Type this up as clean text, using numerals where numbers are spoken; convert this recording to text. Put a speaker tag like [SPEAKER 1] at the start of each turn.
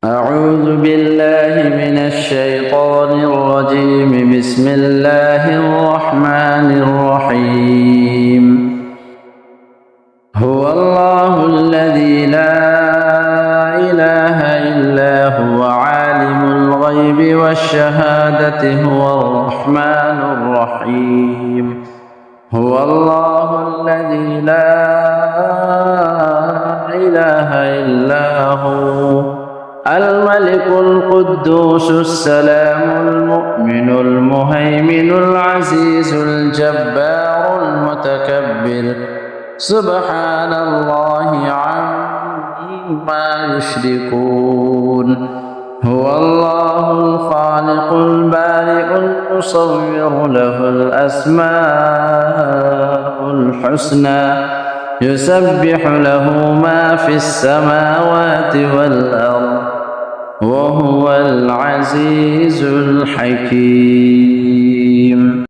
[SPEAKER 1] أعوذ بالله من الشيطان الرجيم. بسم الله الرحمن الرحيم. هو الله الذي لا إله إلا هو عالم الغيب والشهادة هو الرحمن الرحيم. هو الله الذي لا إله إلا هو الملك القدوس السلام المؤمن المهيمن العزيز الجبار المتكبر سبحان الله عما يشركون. هو الله الخالق البارئ المصور له الأسماء الحسنى يسبح له ما في السماوات والأرض وهو العزيز الحكيم.